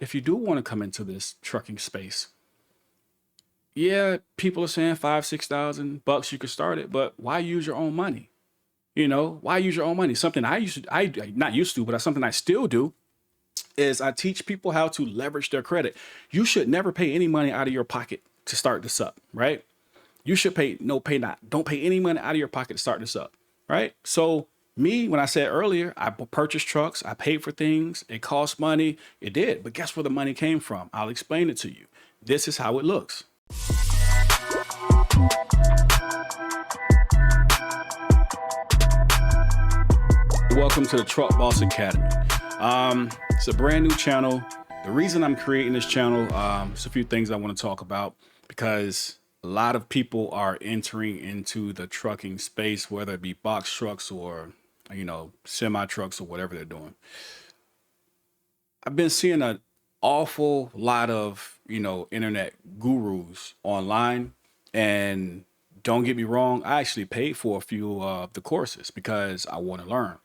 if you do want to come into this trucking space, yeah, people are saying 5, 6,000 bucks you could start it, but why use your own money? Why use your own money? Something I used to, I not used to, but something I still do is I teach people how to leverage their credit. You should never pay any money out of your pocket to start this up, right? You should pay not. Don't pay any money out of your pocket to start this up, right? So me, when I said earlier, I purchased trucks, I paid for things, it cost money, it did. But guess where the money came from? I'll explain it to you. This is how it looks. Welcome to the Truck Boss Academy. It's a brand new channel. The reason I'm creating this channel, it's a few things I want to talk about because a lot of people are entering into the trucking space, whether it be box trucks or, semi trucks or whatever they're doing. I've been seeing an awful lot of, internet gurus online, and don't get me wrong, I actually paid for a few of the courses because I want to learn.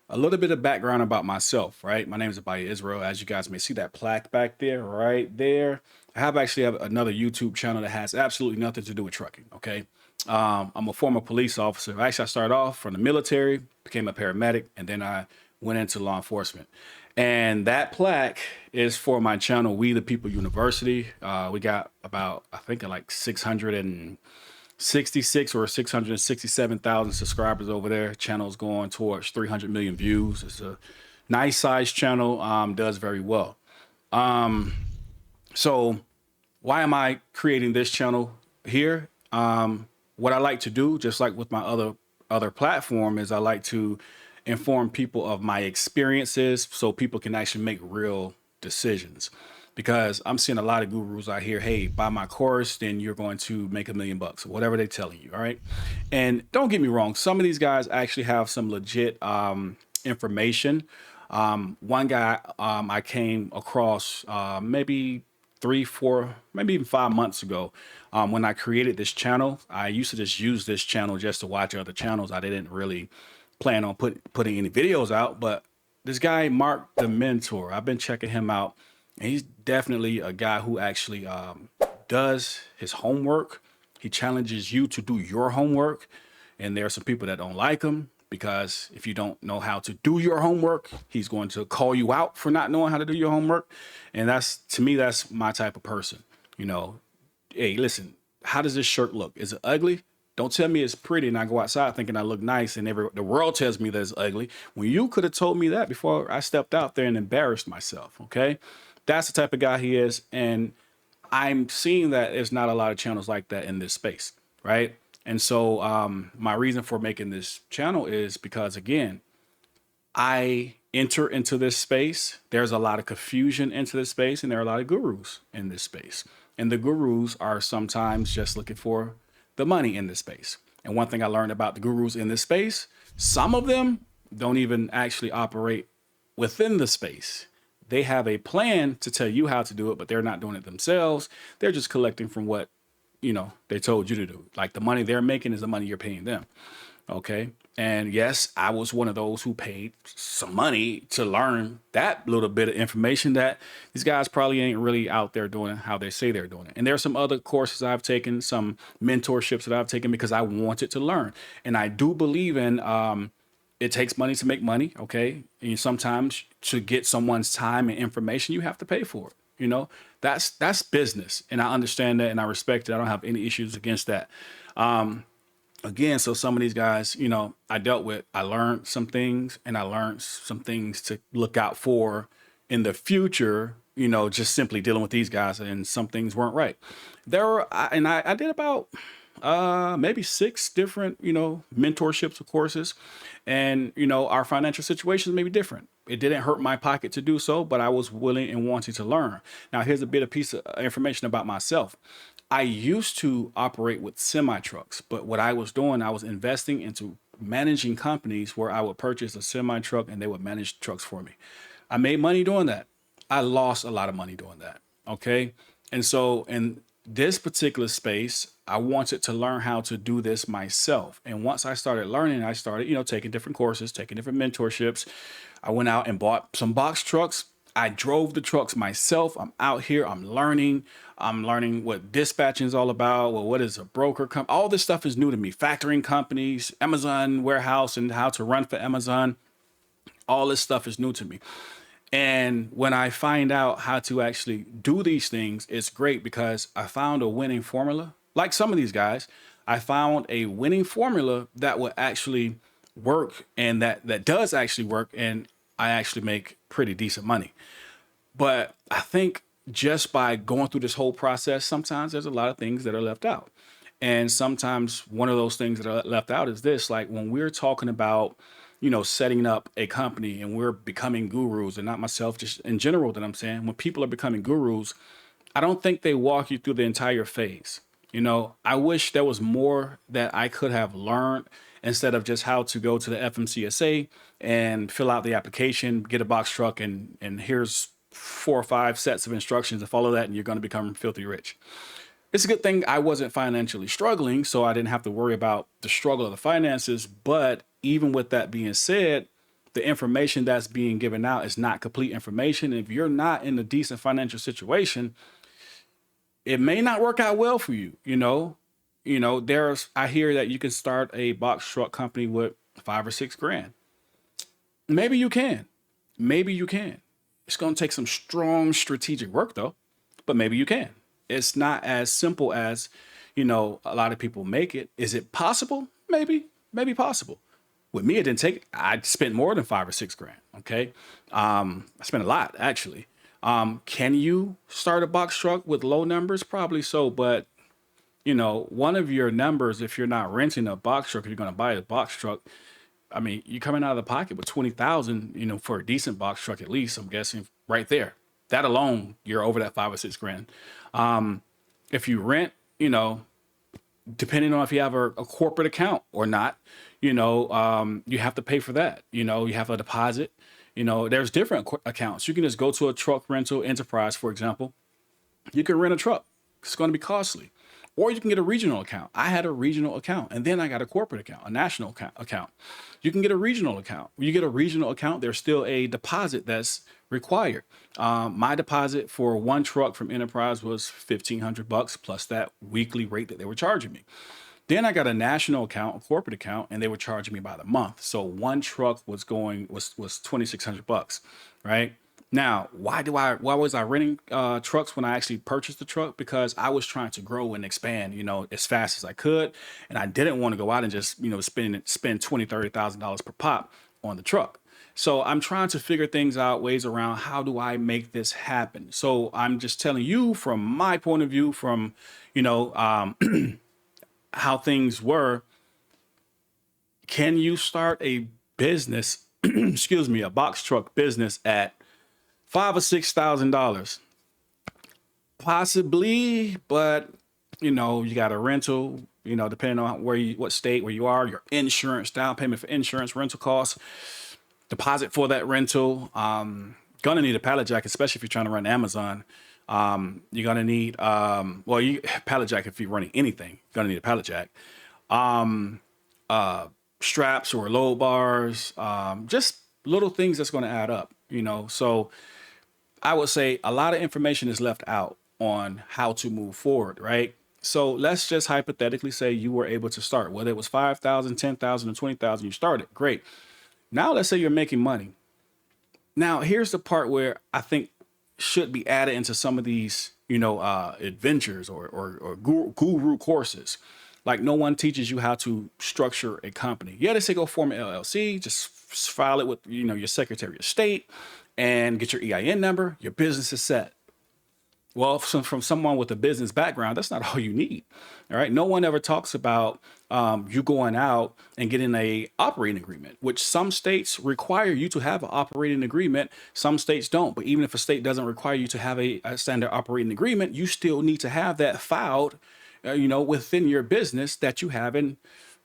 A little bit of background about myself, right? My name is Abaya Israel. As you guys may see that plaque back there, right there. I have another YouTube channel that has absolutely nothing to do with trucking, okay? I'm a former police officer. Actually, I started off from the military, became a paramedic, and then I went into law enforcement. And that plaque is for my channel, We the People University. We got about, I think, like 666 or 667,000 subscribers over there. Channel's going towards 300 million views. It's a nice sized channel, does very well. So why am I creating this channel here? What I like to do, just like with my other platform, is I like to inform people of my experiences so people can actually make real decisions. Because I'm seeing a lot of gurus out here, hey, buy my course, then you're going to make $1 million bucks, or whatever they're telling you, all right? And don't get me wrong, some of these guys actually have some legit information. One guy I came across maybe 3, 4, maybe even 5 months ago when I created this channel. I used to just use this channel just to watch other channels. I didn't really plan on putting any videos out, but this guy, Mark the Mentor, I've been checking him out. And he's definitely a guy who actually does his homework. He challenges you to do your homework. And there are some people that don't like him because if you don't know how to do your homework, he's going to call you out for not knowing how to do your homework. And to me, that's my type of person. Hey, listen, how does this shirt look? Is it ugly? Don't tell me it's pretty and I go outside thinking I look nice and the world tells me that it's ugly when you could have told me that before I stepped out there and embarrassed myself, okay? That's the type of guy he is. And I'm seeing that there's not a lot of channels like that in this space, right? And so my reason for making this channel is because, again, I enter into this space. There's a lot of confusion into this space, and there are a lot of gurus in this space. And the gurus are sometimes just looking for the money in this space. And one thing I learned about the gurus in this space, some of them don't even actually operate within the space. They have a plan to tell you how to do it, but they're not doing it themselves. They're just collecting from what, they told you to do. Like the money they're making is the money you're paying them. Okay. And yes, I was one of those who paid some money to learn that little bit of information that these guys probably ain't really out there doing how they say they're doing it. And there's some other courses I've taken, some mentorships that I've taken because I wanted to learn. And I do believe in, it takes money to make money, okay? And sometimes to get someone's time and information, you have to pay for it. That's business, and I understand that and I respect it. I don't have any issues against that. Again, so some of these guys, I learned some things, and I learned some things to look out for in the future. Just simply dealing with these guys, and some things weren't right. I did about maybe 6 different, mentorships of courses. And, our financial situations may be different. It didn't hurt my pocket to do so, but I was willing and wanting to learn. Now, here's a bit of piece of information about myself. I used to operate with semi trucks, but what I was doing, I was investing into managing companies where I would purchase a semi truck and they would manage trucks for me. I made money doing that. I lost a lot of money doing that. Okay. And so in this particular space, I wanted to learn how to do this myself. And once I started learning, I started, taking different courses, taking different mentorships. I went out and bought some box trucks. I drove the trucks myself. I'm out here. I'm learning. I'm learning what dispatching is all about. Well, what is a broker company? All this stuff is new to me. Factoring companies, Amazon warehouse, and how to run for Amazon. All this stuff is new to me. And when I find out how to actually do these things, it's great because I found a winning formula. Like some of these guys, I found a winning formula that will actually work, and that does actually work, and I actually make pretty decent money. But I think just by going through this whole process, sometimes there's a lot of things that are left out. And sometimes one of those things that are left out is this, like when we're talking about, setting up a company and we're becoming gurus, and not myself, just in general, that I'm saying, when people are becoming gurus, I don't think they walk you through the entire phase. I wish there was more that I could have learned instead of just how to go to the FMCSA and fill out the application, get a box truck, and here's 4 or 5 sets of instructions to follow that, and you're going to become filthy rich. It's a good thing I wasn't financially struggling, so I didn't have to worry about the struggle of the finances. But even with that being said, the information that's being given out is not complete information. If you're not in a decent financial situation, it may not work out well for you. I hear that you can start a box truck company with 5 or 6 grand. Maybe you can. Maybe you can. It's going to take some strong strategic work though, but maybe you can. It's not as simple as, a lot of people make it. Is it possible? Maybe possible. With me, it didn't take, I spent more than 5 or 6 grand. Okay. I spent a lot actually. Can you start a box truck with low numbers? Probably so. But, one of your numbers, if you're not renting a box truck, if you're going to buy a box truck, I mean, you're coming out of the pocket with 20,000, for a decent box truck, at least, I'm guessing right there. That alone, you're over that 5 or 6 grand. If you rent, depending on if you have a corporate account or not, you have to pay for that. You have a deposit. There's different accounts. You can just go to a truck rental enterprise, for example. You can rent a truck. It's going to be costly. Or you can get a regional account. I had a regional account, and then I got a corporate account, a national account. You can get a regional account. When you get a regional account, there's still a deposit that's required. My deposit for one truck from Enterprise was $1,500 plus that weekly rate that they were charging me. Then I got a national account, a corporate account, and they were charging me by the month. So one truck was $2,600, right? Now, why was I renting trucks when I actually purchased the truck? Because I was trying to grow and expand, as fast as I could, and I didn't want to go out and just, spend $20,000-$30,000 per pop on the truck. So I'm trying to figure things out, ways around how do I make this happen. So I'm just telling you from my point of view, from how things were. Can you start a business? Excuse me, a box truck business at $5,000 or $6,000? Possibly, but you got a rental, depending on what state where you are, your insurance, down payment for insurance, rental costs, deposit for that rental. Gonna need a pallet jack, especially if you're trying to run Amazon. You're gonna need pallet jack if you're running anything. You're gonna need a pallet jack. Straps or load bars, just little things that's gonna add up. So I would say a lot of information is left out on how to move forward, right? So let's just hypothetically say you were able to start, whether it was 5,000, 10,000, or 20,000, you started. Great. Now let's say you're making money. Now here's the part where I think should be added into some of these, adventures or guru courses. Like no one teaches you how to structure a company. Yeah, they say go form an LLC, just file it with, your Secretary of State and get your EIN number. Your business is set. Well, from someone with a business background, that's not all you need. All right. No one ever talks about you going out and getting a operating agreement, which some states require you to have an operating agreement. Some states don't. But even if a state doesn't require you to have a standard operating agreement, you still need to have that filed, within your business that you have an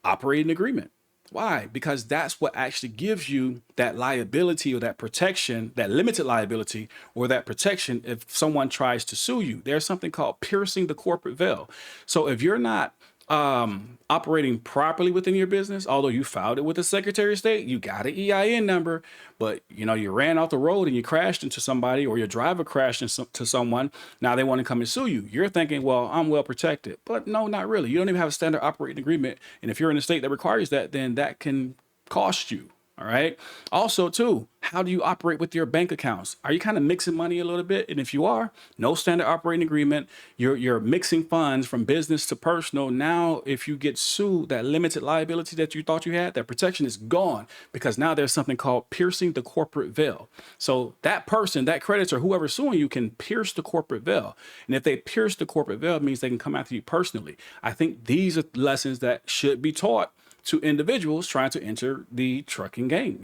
operating agreement. Why? Because that's what actually gives you that liability or that protection, that limited liability or that protection if someone tries to sue you. There's something called piercing the corporate veil. So if you're not operating properly within your business, although you filed it with the Secretary of State, you got an EIN number, but you ran off the road and you crashed into somebody, or your driver crashed into someone. Now they want to come and sue you. You're thinking, well, I'm well protected, but no, not really. You don't even have a standard operating agreement. And if you're in a state that requires that, then that can cost you. All right. Also, too, how do you operate with your bank accounts? Are you kind of mixing money a little bit? And if you are, no standard operating agreement, you're mixing funds from business to personal. Now, if you get sued, that limited liability that you thought you had, that protection is gone, because now there's something called piercing the corporate veil. So that person, that creditor, whoever's suing you, can pierce the corporate veil. And if they pierce the corporate veil, it means they can come after you personally. I think these are lessons that should be taught to individuals trying to enter the trucking game,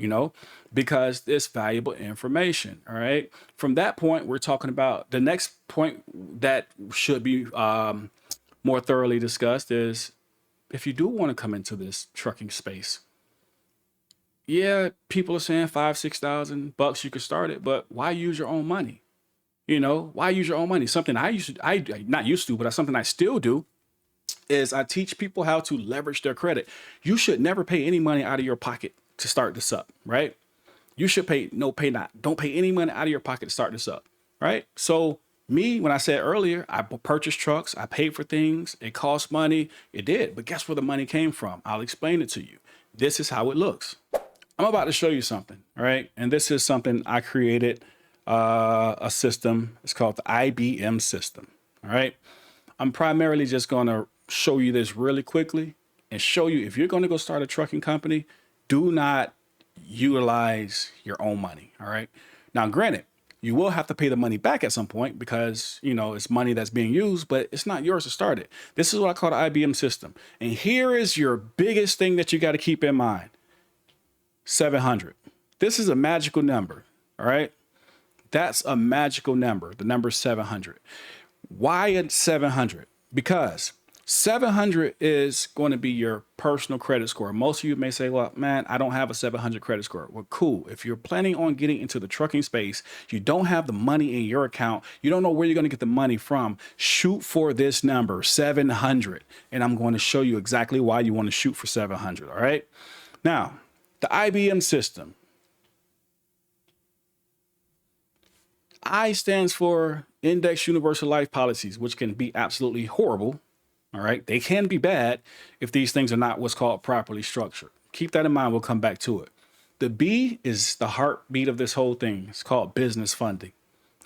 because it's valuable information. All right. From that point, we're talking about the next point that should be more thoroughly discussed is, if you do want to come into this trucking space, yeah, people are saying $5,000-6,000 you could start it, but why use your own money? Why use your own money? Something I not used to, but something I still do is I teach people how to leverage their credit. You should never pay any money out of your pocket to start this up, right? You should don't pay any money out of your pocket to start this up, right? So me, when I said earlier, I purchased trucks, I paid for things, it cost money, it did, but guess where the money came from? I'll explain it to you. This is how it looks. I'm about to show you something, all right? And this is something I created, a system. It's called the IBM system, all right? I'm primarily just going to show you this really quickly and show you, if you're going to go start a trucking company, do not utilize your own money. All right. Now, granted, you will have to pay the money back at some point because, it's money that's being used, but it's not yours to start it. This is what I call the IBM system. And here is your biggest thing that you got to keep in mind. 700. This is a magical number. All right. That's a magical number. The number 700. Why at 700? Because 700 is going to be your personal credit score. Most of you may say, well, man, I don't have a 700 credit score. Well, cool. If you're planning on getting into the trucking space, you don't have the money in your account, you don't know where you're going to get the money from, shoot for this number, 700. And I'm going to show you exactly why you want to shoot for 700. All right. Now, the IBM system. I stands for Index Universal Life Policies, which can be absolutely horrible. All right. They can be bad if these things are not what's called properly structured. Keep that in mind. We'll come back to it. The B is the heartbeat of this whole thing. It's called business funding.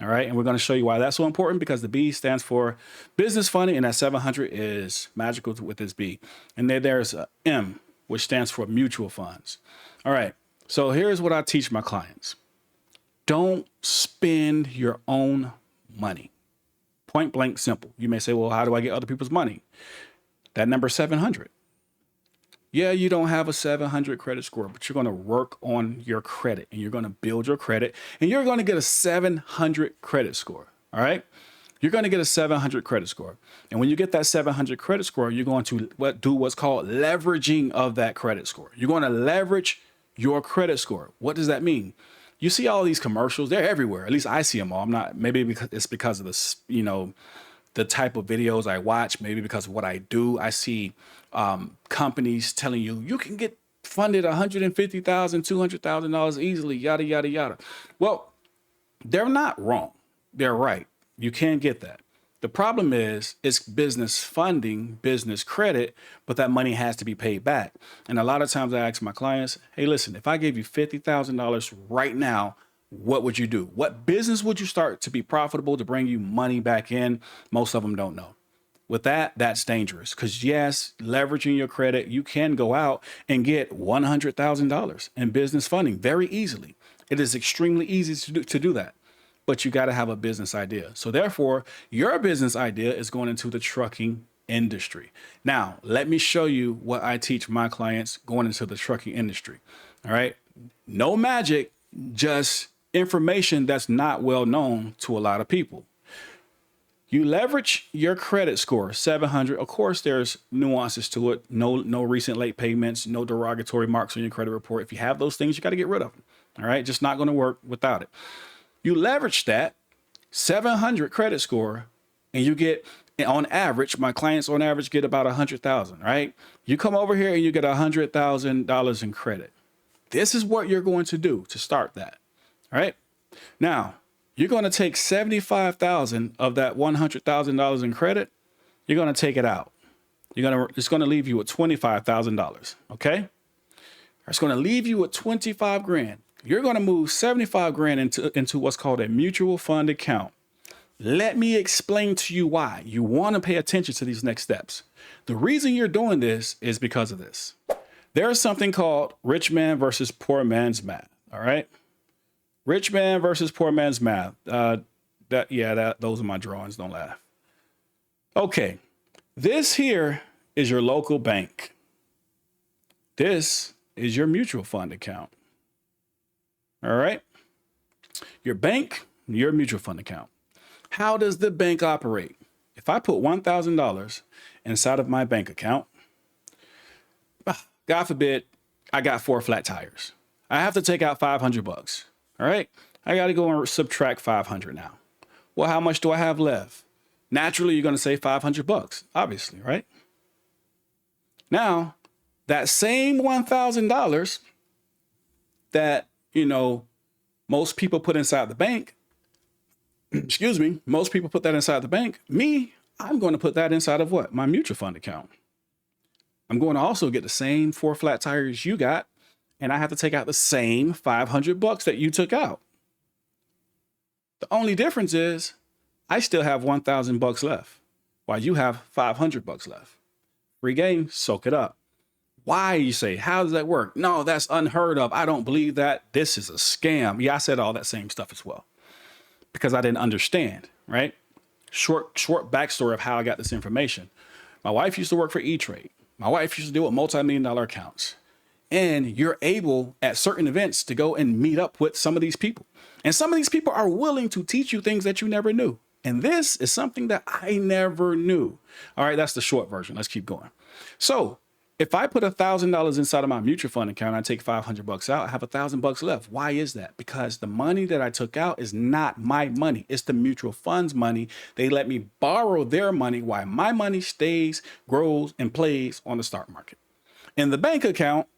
All right. And we're going to show you why that's so important, because the B stands for business funding. And that 700 is magical with this B. And then there's a M, which stands for mutual funds. All right. So here's what I teach my clients. Don't spend your own money. Point blank simple. You may say, well, how do I get other people's money? That number 700. Yeah, you don't have a 700 credit score, but you're going to work on your credit and you're going to build your credit and you're going to get a 700 credit score. All right. You're going to get a 700 credit score. And when you get that 700 credit score, you're going to do what's called leveraging of that credit score. You're going to leverage your credit score. What does that mean? You see all these commercials, they're everywhere. At least I see them all. I'm not, maybe because it's because of this, the type of videos I watch, maybe because of what I do. I see companies telling you can get funded $150,000, $200,000 easily, yada, yada, yada. Well, they're not wrong. They're right. You can get that. The problem is it's business funding, business credit, but that money has to be paid back. And a lot of times I ask my clients, hey, listen, if I gave you $50,000 right now, what would you do? What business would you start to be profitable to bring you money back in? Most of them don't know. With that, that's dangerous because yes, leveraging your credit, you can go out and get $100,000 in business funding very easily. It is extremely easy to do that. But you got to have a business idea. So therefore, your business idea is going into the trucking industry. Now, let me show you what I teach my clients going into the trucking industry. All right. No magic, just information that's not well known to a lot of people. You leverage your credit score, 700. Of course, there's nuances to it. No recent late payments, no derogatory marks on your credit report. If you have those things, you got to get rid of them. All right. Just not going to work without it. You leverage that 700 credit score and you get, on average, my clients on average get about 100,000, right? You come over here and you get $100,000 in credit. This is what you're going to do to start that. All right. Now you're going to take 75,000 of that $100,000 in credit. You're going to take it out. It's going to leave you with $25,000. Okay. It's going to leave you with 25 grand. You're going to move 75 grand into what's called a mutual fund account. Let me explain to you why you want to pay attention to these next steps. The reason you're doing this is because of this. There is something called rich man versus poor man's math. All right. Rich man versus poor man's math. Those are my drawings. Don't laugh. Okay. This here is your local bank. This is your mutual fund account. All right. Your bank, your mutual fund account. How does the bank operate? If I put $1,000 inside of my bank account, God forbid, I got 4 flat tires. I have to take out $500. All right. I got to go and subtract 500 now. Well, how much do I have left? Naturally, you're going to say $500, obviously, right? Now, that same $1,000 that, most people put inside the bank, most people put that inside the bank. I'm going to put that inside of what? My mutual fund account. I'm going to also get the same 4 flat tires you got, and I have to take out the same $500 that you took out. The only difference is I still have $1,000 left, while you have $500 left. Free game, soak it up. Why, you say? How does that work? No, that's unheard of. I don't believe that. This is a scam. Yeah, I said all that same stuff as well because I didn't understand, right? Short backstory of how I got this information. My wife used to work for E-Trade. My wife used to deal with multi-million-dollar accounts. And you're able at certain events to go and meet up with some of these people. And some of these people are willing to teach you things that you never knew. And this is something that I never knew. All right, that's the short version. Let's keep going. So if I put $1,000 inside of my mutual fund account, I take $500 out, I have $1,000 left. Why is that? Because the money that I took out is not my money. It's the mutual fund's money. They let me borrow their money while my money stays, grows, and plays on the stock market. In the bank account,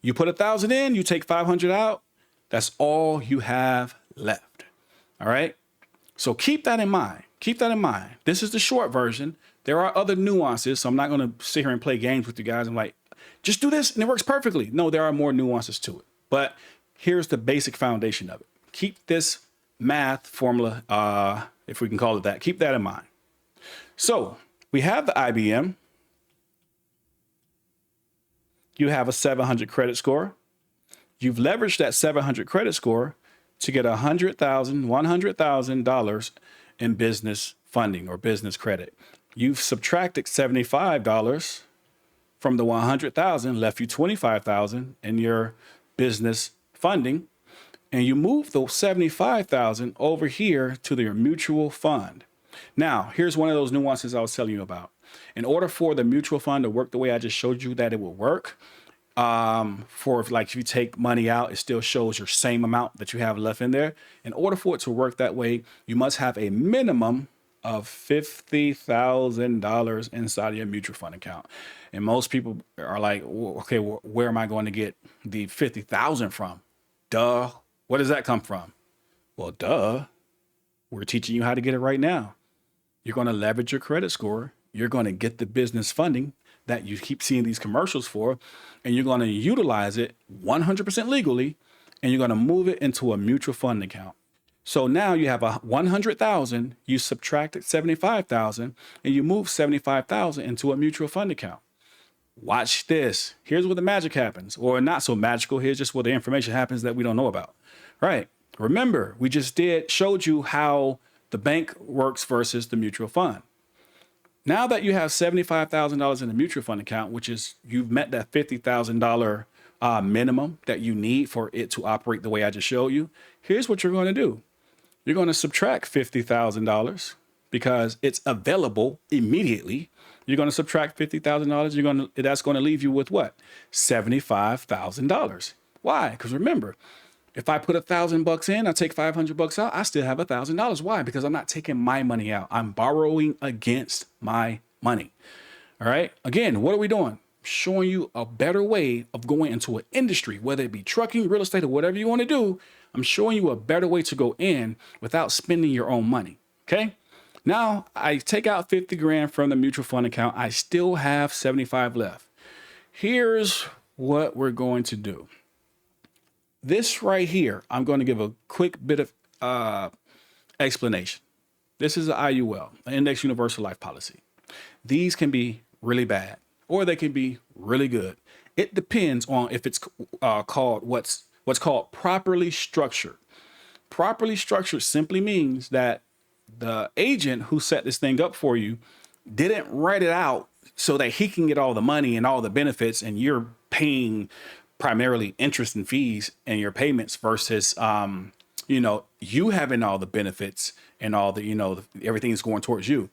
you put 1,000 in, you take 500 out. That's all you have left. All right. So keep that in mind. Keep that in mind. This is the short version. There are other nuances, so I'm not going to sit here and play games with you guys. I'm like, just do this and it works perfectly. No, there are more nuances to it. But here's the basic foundation of it. Keep this math formula, if we can call it that, keep that in mind. So we have the IBM. You have a 700 credit score. You've leveraged that 700 credit score to get $100,000 in business funding or business credit. You've subtracted $75 from the 100,000, left you 25,000 in your business funding, and you move those 75,000 over here to your mutual fund. Now, here's one of those nuances I was telling you about. In order for the mutual fund to work the way I just showed you that it will work, if you take money out, it still shows your same amount that you have left in there. In order for it to work that way, you must have a minimum of $50,000 inside of your mutual fund account. And most people are like, okay, where am I going to get the 50,000 from? Duh. Where does that come from? Well, duh. We're teaching you how to get it right now. You're going to leverage your credit score. You're going to get the business funding that you keep seeing these commercials for, and you're going to utilize it 100% legally, and you're going to move it into a mutual fund account. So now you have 100,000, you subtracted 75,000, and you move 75,000 into a mutual fund account. Watch this. Here's where the magic happens, or not so magical. Here's just where the information happens that we don't know about. Right. Remember, we just showed you how the bank works versus the mutual fund. Now that you have $75,000 in the mutual fund account, which is you've met that $50,000 minimum that you need for it to operate the way I just showed you, here's what you're going to do. You're going to subtract $50,000 because it's available immediately. You're going to subtract $50,000. That's going to leave you with what? $75,000. Why? Because remember, If I put $1,000 in, I take $500 out, I still have $1,000. Why? Because I'm not taking my money out. I'm borrowing against my money. All right. Again, what are we doing? Showing you a better way of going into an industry, whether it be trucking, real estate, or whatever you want to do. I'm showing you a better way to go in without spending your own money. Okay. Now I take out 50 grand from the mutual fund account. I still have 75 left. Here's what we're going to do. This right here, I'm going to give a quick bit of explanation. This is an IUL, an Index Universal Life Policy. These can be really bad or they can be really good. It depends on if it's called what's called properly structured. Properly structured simply means that the agent who set this thing up for you didn't write it out so that he can get all the money and all the benefits and you're paying primarily interest and fees and your payments versus, you having all the benefits and all the, everything's going towards you.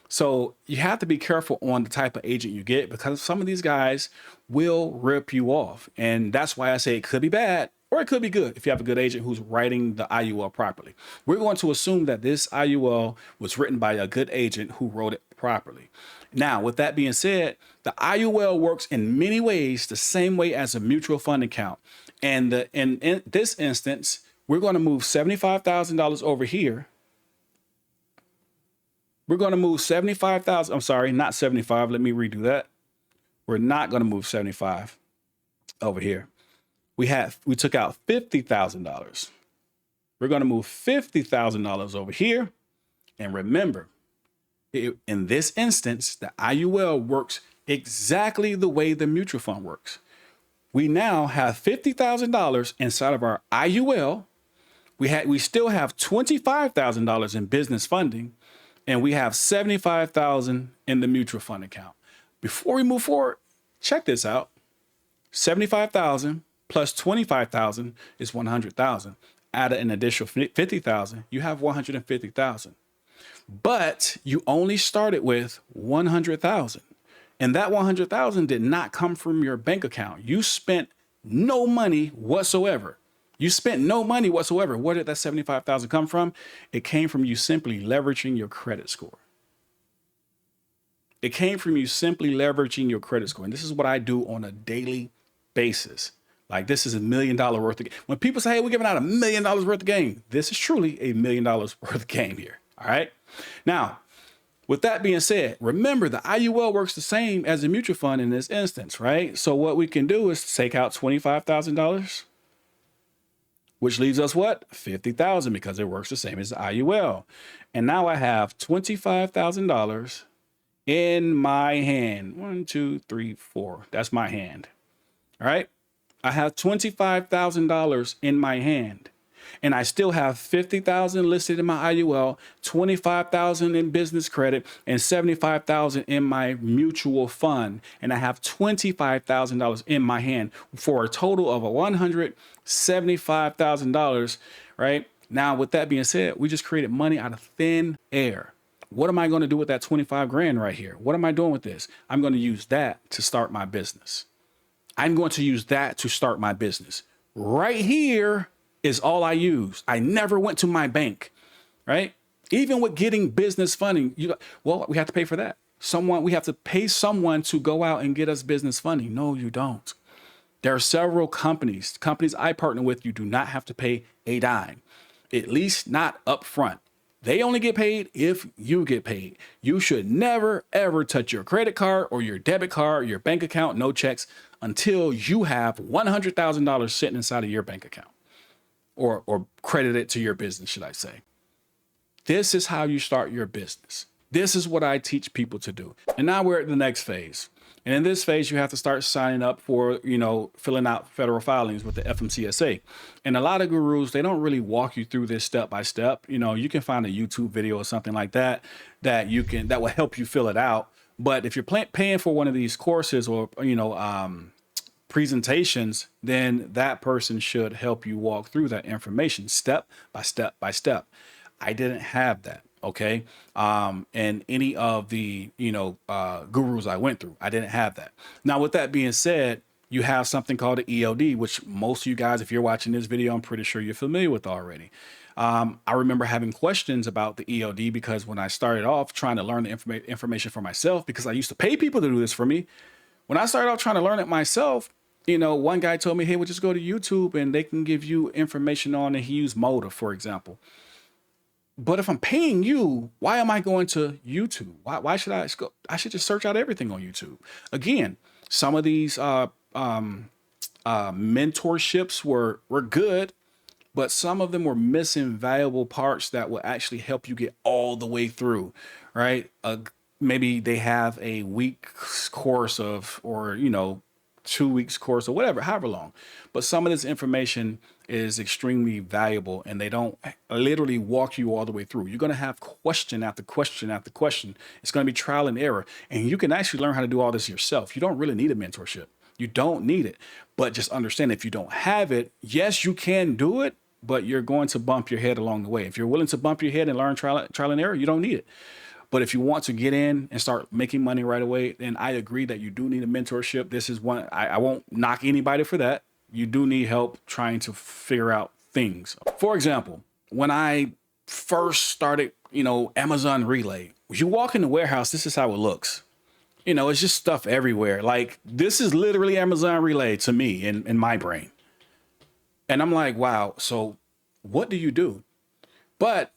So you have to be careful on the type of agent you get because some of these guys will rip you off. And that's why I say it could be bad or it could be good if you have a good agent who's writing the IUL properly. We're going to assume that this IUL was written by a good agent who wrote it properly. Now, with that being said, the IUL works in many ways the same way as a mutual fund account. And in this instance, we're going to move $75,000 over here. We're going to move 75,000. I'm sorry, not 75. Let me redo that. We're not going to move 75 over here. We took out $50,000. We're going to move $50,000 over here. And remember, in this instance, the IUL works exactly the way the mutual fund works. We now have $50,000 inside of our IUL. We still have $25,000 in business funding, and we have $75,000 in the mutual fund account. Before we move forward, check this out. $75,000 plus $25,000 is $100,000. Add an additional $50,000, you have $150,000. But you only started with $100,000. And that $100,000 did not come from your bank account. You spent no money whatsoever. You spent no money whatsoever. Where did that $75,000 come from? It came from you simply leveraging your credit score. It came from you simply leveraging your credit score. And this is what I do on a daily basis. Like this is $1 million worth of game. When people say, hey, we're giving out $1 million worth of game, this is truly $1 million worth of game here. All right. Now, with that being said, remember the IUL works the same as a mutual fund in this instance, right? So what we can do is take out $25,000, which leaves us what? $50,000 because it works the same as the IUL. And now I have $25,000 in my hand. 1, 2, 3, 4. That's my hand. All right. I have $25,000 in my hand. And I still have $50,000 listed in my IUL, $25,000 in business credit, and $75,000 in my mutual fund. And I have $25,000 in my hand for a total of $175,000, right? Now, with that being said, we just created money out of thin air. What am I going to do with that 25 grand right here? What am I doing with this? I'm going to use that to start my business. I'm going to use that to start my business. Right here is all I use. I never went to my bank, right? Even with getting business funding, we have to pay for that. We have to pay someone to go out and get us business funding. No, you don't. There are several companies I partner with. You do not have to pay a dime, at least not upfront. They only get paid if you get paid. You should never, ever touch your credit card or your debit card, your bank account, no checks until you have $100,000 sitting inside of your bank account or credit it to your business, should I say. This is how you start your business. This is what I teach people to do. And now we're at the next phase. And in this phase, you have to start signing up for, filling out federal filings with the FMCSA. And a lot of gurus, they don't really walk you through this step by step. You can find a YouTube video or something like that that will help you fill it out. But if you're paying for one of these courses or, presentations, then that person should help you walk through that information step by step by step. I didn't have that. Okay. And any of the, gurus I went through, I didn't have that. Now, with that being said, You have something called the ELD, which most of you guys, if you're watching this video, I'm pretty sure you're familiar with already. I remember having questions about the ELD because when I started off trying to learn the information for myself, because I used to pay people to do this for me, when I started off trying to learn it myself, one guy told me, hey, well, just go to YouTube and they can give you information on it. He used Moda, for example. But if I'm paying you, why am I going to YouTube? Why should I go? I should just search out everything on YouTube. Again, some of these mentorships were good, but some of them were missing valuable parts that will actually help you get all the way through, right? Maybe they have a week course or 2 weeks course or whatever, however long. But some of this information is extremely valuable and they don't literally walk you all the way through. You're going to have question after question after question. It's going to be trial and error. And you can actually learn how to do all this yourself. You don't really need a mentorship. You don't need it. But just understand, if you don't have it, yes, you can do it, but you're going to bump your head along the way. If you're willing to bump your head and learn trial and error, you don't need it. But if you want to get in and start making money right away, then I agree that you do need a mentorship. This is one, I won't knock anybody for that. You do need help trying to figure out things. For example, when I first started, Amazon Relay, you walk in the warehouse, this is how it looks. It's just stuff everywhere. Like, this is literally Amazon Relay to me in my brain. And I'm like, wow, so what do you do? But,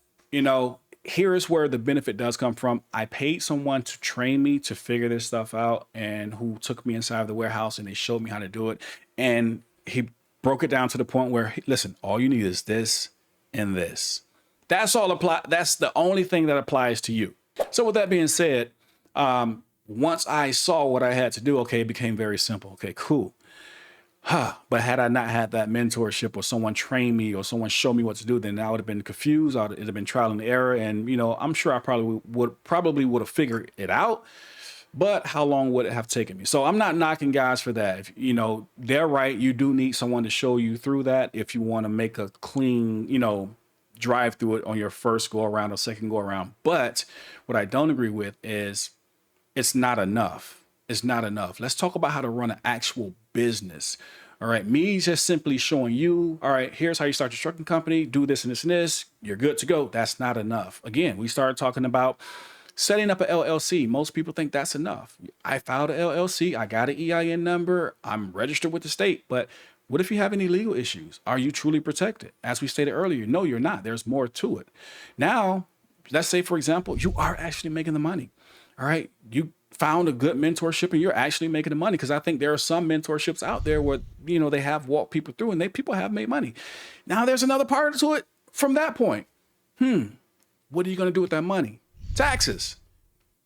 here is where the benefit does come from. I paid someone to train me to figure this stuff out, and who took me inside of the warehouse and they showed me how to do it. And he broke it down to the point where, listen, all you need is this and this. That's all apply. That's the only thing that applies to you. So with that being said, once I saw what I had to do, okay, it became very simple. Okay, cool. But had I not had that mentorship or someone train me or someone show me what to do, then I would have been confused. It'd have been trial and error. And, I'm sure I probably would have figured it out. But how long would it have taken me? So I'm not knocking guys for that. If, they're right. You do need someone to show you through that if you want to make a clean, drive through it on your first go around or second go around. But what I don't agree with is it's not enough. It's not enough. Let's talk about how to run an actual business. All right. Me just simply showing you, all right, here's how you start your trucking company. Do this and this and this. You're good to go. That's not enough. Again, we started talking about setting up an LLC. Most people think that's enough. I filed an LLC. I got an EIN number. I'm registered with the state. But what if you have any legal issues? Are you truly protected? As we stated earlier, no, you're not. There's more to it. Now, let's say, for example, you are actually making the money. All right. You found a good mentorship and you're actually making the money, because I think there are some mentorships out there where, they have walked people through and people have made money. Now there's another part to it from that point. What are you going to do with that money? Taxes.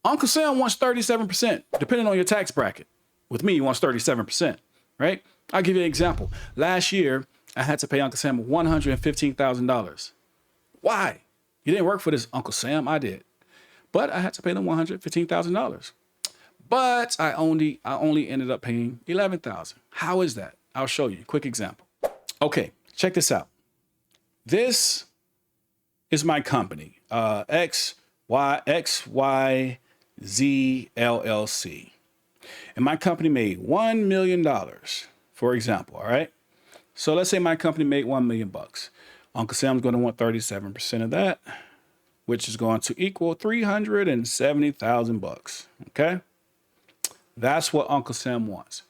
Uncle Sam wants 37%, depending on your tax bracket. With me, he wants 37%, right? I'll give you an example. Last year, I had to pay Uncle Sam $115,000. Why? You didn't work for this, Uncle Sam. I did. But I had to pay them $115,000. But I only ended up paying $11,000. How is that? I'll show you. Quick example. Okay, check this out. This is my company, XYZ LLC. And my company made $1 million, for example, all right? So let's say my company made $1 million. Uncle Sam's going to want 37% of that, which is going to equal $370,000, okay? That's what Uncle Sam wants.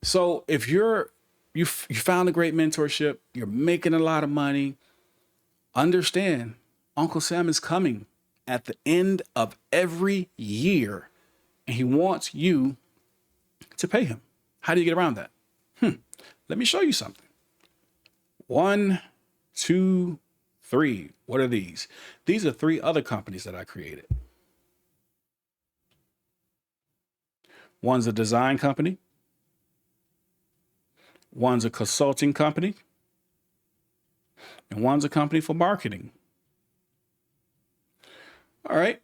So if you found a great mentorship, you're making a lot of money, understand Uncle Sam is coming at the end of every year and he wants you to pay him. How do you get around that? Let me show you something. 1, 2, 3. What are these? These are 3 other companies that I created. One's a design company. One's a consulting company. And one's a company for marketing. All right.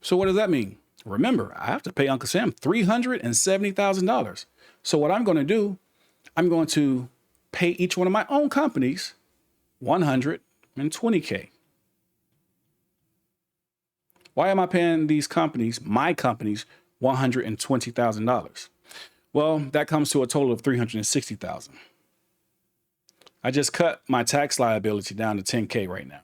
So what does that mean? Remember, I have to pay Uncle Sam $370,000. So what I'm going to do, I'm going to pay each one of my own companies $120K. Why am I paying these companies, my companies, $120,000? Well, that comes to a total of 360,000. I just cut my tax liability down to 10K right now.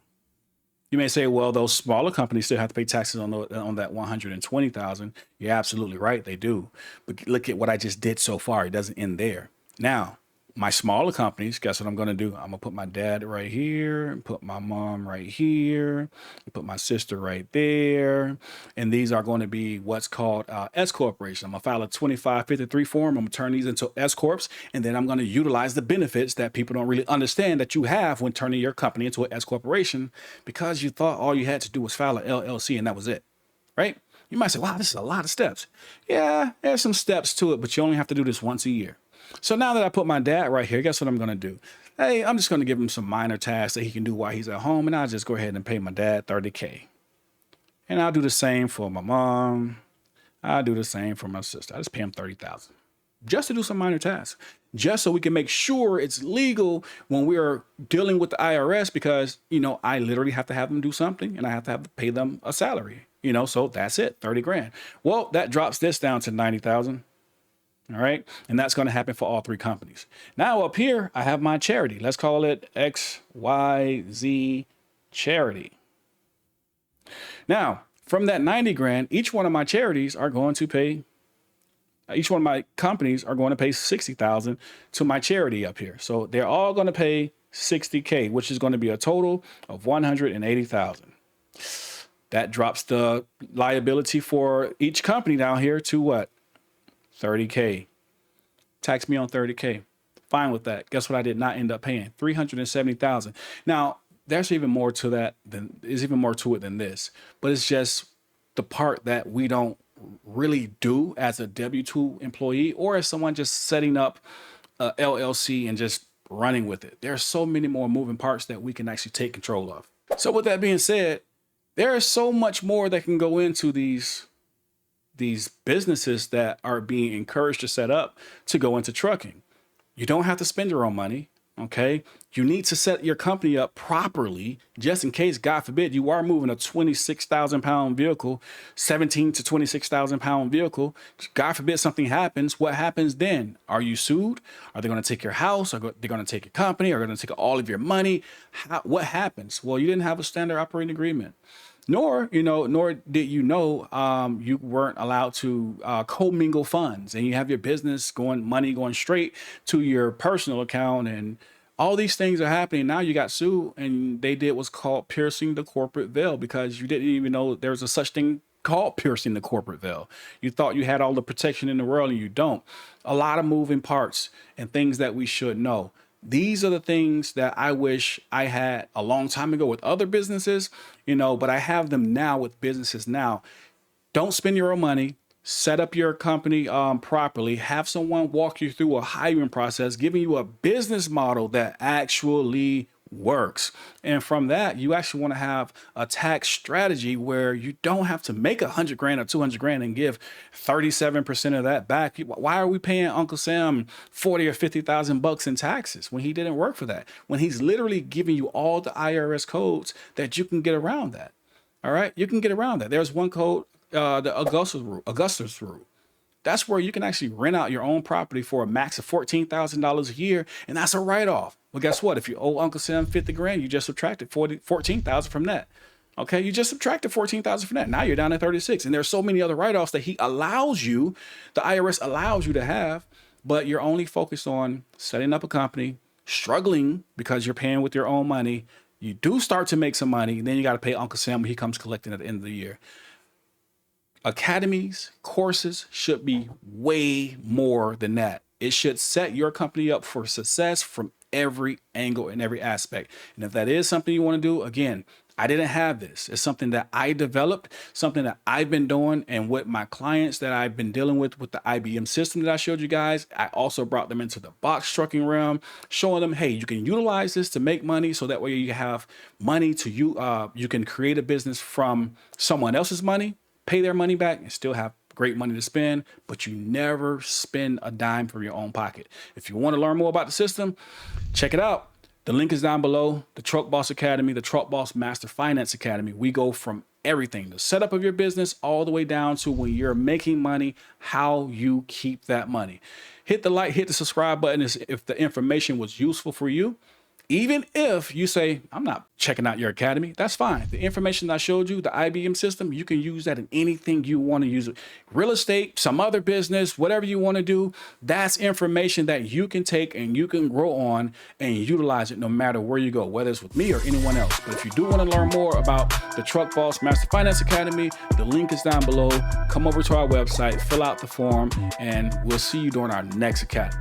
You may say, well, those smaller companies still have to pay taxes on that 120,000. You're absolutely right, they do. But look at what I just did so far. It doesn't end there. Now, my smaller companies, guess what I'm going to do? I'm going to put my dad right here, and put my mom right here, and put my sister right there. And these are going to be what's called S corporation. I'm going to file a 2553 form. I'm going to turn these into S corps, and then I'm going to utilize the benefits that people don't really understand that you have when turning your company into an S corporation, because you thought all you had to do was file an LLC and that was it, right? You might say, wow, this is a lot of steps. Yeah, there's some steps to it, but you only have to do this once a year. So now that I put my dad right here, guess what I'm going to do? Hey, I'm just going to give him some minor tasks that he can do while he's at home, and I'll just go ahead and pay my dad 30K. And I'll do the same for my mom. I'll do the same for my sister. I just pay him 30,000 just to do some minor tasks, just so we can make sure it's legal when we are dealing with the IRS, because, you know, I literally have to have them do something and I have to pay them a salary, you know, so that's it, 30 grand. Well, that drops this down to 90,000. All right. And that's going to happen for all three companies. Now up here, I have my charity. Let's call it XYZ Charity. Now, from that 90 grand, each one of my charities are going to pay, each one of my companies are going to pay 60,000 to my charity up here. So they're all going to pay 60K, which is going to be a total of 180,000. That drops the liability for each company down here to what? 30K. Tax me on 30K. Fine with that. Guess what I did not end up paying? 370,000. Now, there's even more to that there's even more to it than this, but it's just the part that we don't really do as a W-2 employee or as someone just setting up a LLC and just running with it. There are so many more moving parts that we can actually take control of. So with that being said, there is so much more that can go into these businesses that are being encouraged to set up to go into trucking. You don't have to spend your own money. Okay. You need to set your company up properly, just in case, God forbid, you are moving a 26,000 pound vehicle, 17 to 26,000 pound vehicle. God forbid something happens. What happens then? Are you sued? Are they going to take your house? Are they going to take your company? Are they going to take all of your money? What happens? Well, you didn't have a standard operating agreement. Nor did you know you weren't allowed to commingle funds, and you have your business money going straight to your personal account, and all these things are happening. Now you got sued, and they did what's called piercing the corporate veil, because you didn't even know there was a such thing called piercing the corporate veil. You thought you had all the protection in the world, and you don't. A lot of moving parts and things that we should know. These are the things that I wish I had a long time ago with other businesses, but I have them now with businesses now. Don't spend your own money. Set up your company properly. Have someone walk you through a hiring process, giving you a business model that actually works. And from that, you actually want to have a tax strategy where you don't have to make 100 grand or 200 grand and give 37% of that back. Why are we paying Uncle Sam 40 or 50,000 bucks in taxes when he didn't work for that? When he's literally giving you all the IRS codes that you can get around that. All right. You can get around that. There's one code, the Augustus rule. That's where you can actually rent out your own property for a max of $14,000 a year. And that's a write-off. Well, guess what? If you owe Uncle Sam 50 grand, you just subtracted 14,000 from that. Okay. You just subtracted 14,000 from that. Now you're down to 36. And there's so many other write-offs that the IRS allows you to have, but you're only focused on setting up a company, struggling because you're paying with your own money. You do start to make some money. Then you got to pay Uncle Sam when he comes collecting at the end of the year. Academies, courses should be way more than that. It should set your company up for success from every angle and every aspect. And if that is something you want to do, again, I didn't have this. It's something that I developed, something that I've been doing, and with my clients that I've been dealing with the IBM system that I showed you guys, I also brought them into the box trucking realm, showing them, hey, you can utilize this to make money, so that way you have money to you can create a business from someone else's money, pay their money back, and still have great money to spend, but you never spend a dime from your own pocket. If you want to learn more about the system, check it out. The link is down below. The Truck Boss Academy, the Truck Boss Master Finance Academy. We go from everything, the setup of your business, all the way down to when you're making money, how you keep that money. Hit the like, hit the subscribe button if the information was useful for you. Even if you say, I'm not checking out your academy, that's fine. The information I showed you, the IBM system, you can use that in anything you want to use it. Real estate, some other business, whatever you want to do, that's information that you can take and you can grow on and utilize it no matter where you go, whether it's with me or anyone else. But if you do want to learn more about the Truck Boss Master Finance Academy, the link is down below. Come over to our website, fill out the form, and we'll see you during our next academy.